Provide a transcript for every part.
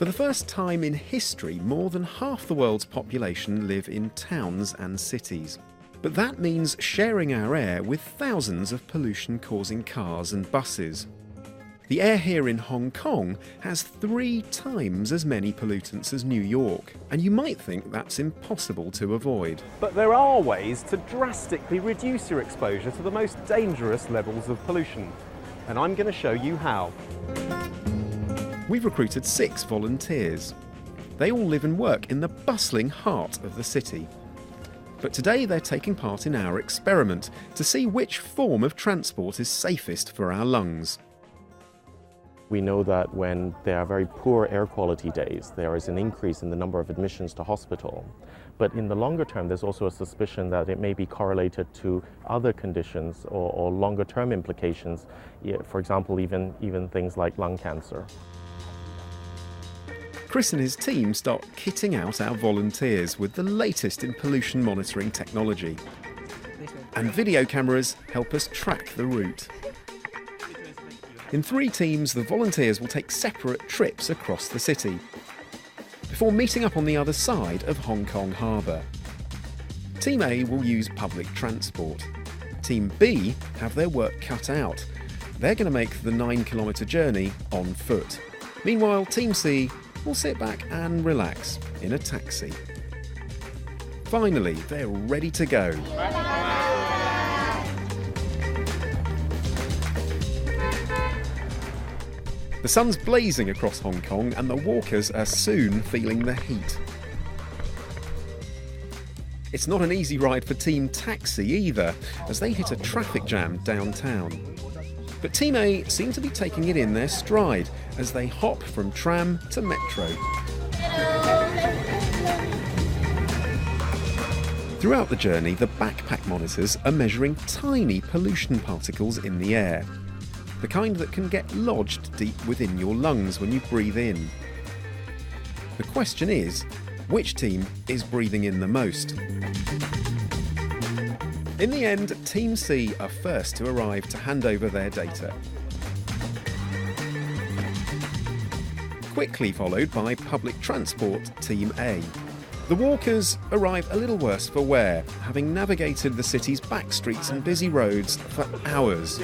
For the first time in history, more than half the world's population live in towns and cities. But that means sharing our air with thousands of pollution-causing cars and buses. The air here in Hong Kong has 3 times as many pollutants as New York, and you might think that's impossible to avoid. But there are ways to drastically reduce your exposure to the most dangerous levels of pollution, and I'm going to show you how. We've recruited 6 volunteers. They all live and work in the bustling heart of the city. But today they're taking part in our experiment to see which form of transport is safest for our lungs. We know that when there are very poor air quality days, there is an increase in the number of admissions to hospital. But in the longer term, there's also a suspicion that it may be correlated to other conditions or longer term implications, for example, even things like lung cancer. Chris and his team start kitting out our volunteers with the latest in pollution monitoring technology. And video cameras help us track the route. In 3 teams, the volunteers will take separate trips across the city before meeting up on the other side of Hong Kong Harbour. Team A will use public transport. Team B have their work cut out. They're going to make the 9-kilometre journey on foot. Meanwhile, Team C will sit back and relax in a taxi. Finally, they're ready to go. The sun's blazing across Hong Kong and the walkers are soon feeling the heat. It's not an easy ride for Team Taxi either, as they hit a traffic jam downtown. But Team A seem to be taking it in their stride as they hop from tram to metro. Throughout the journey, the backpack monitors are measuring tiny pollution particles in the air. The kind that can get lodged deep within your lungs when you breathe in. The question is, which team is breathing in the most? In the end, Team C are first to arrive to hand over their data. Quickly followed by public transport Team A. The walkers arrive a little worse for wear, having navigated the city's back streets and busy roads for hours.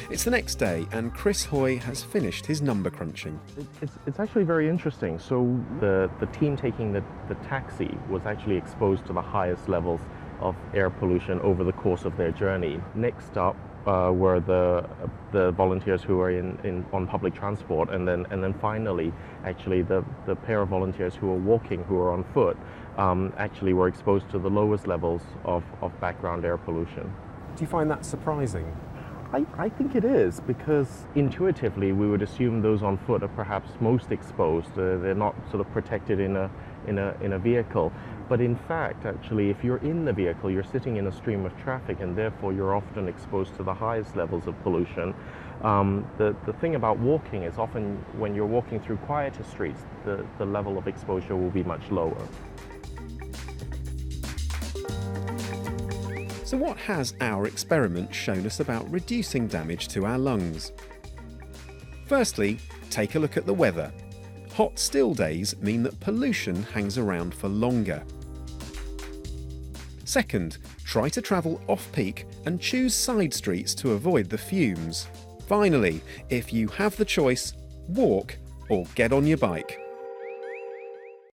It's the next day and Chris Hoy has finished his number crunching. It's actually very interesting. So the team taking the taxi was actually exposed to the highest levels of air pollution over the course of their journey. Next up were the volunteers who were on public transport, and then finally, actually the pair of volunteers who were walking, who were on foot, actually were exposed to the lowest levels of background air pollution. Do you find that surprising? I think it is, because intuitively we would assume those on foot are perhaps most exposed. They're not sort of protected in a vehicle. But in fact, actually, if you're in the vehicle, you're sitting in a stream of traffic, and therefore you're often exposed to the highest levels of pollution. The thing about walking is often when you're walking through quieter streets, the level of exposure will be much lower. So what has our experiment shown us about reducing damage to our lungs? Firstly, take a look at the weather. Hot, still days mean that pollution hangs around for longer. Second, try to travel off-peak and choose side streets to avoid the fumes. Finally, if you have the choice, walk or get on your bike.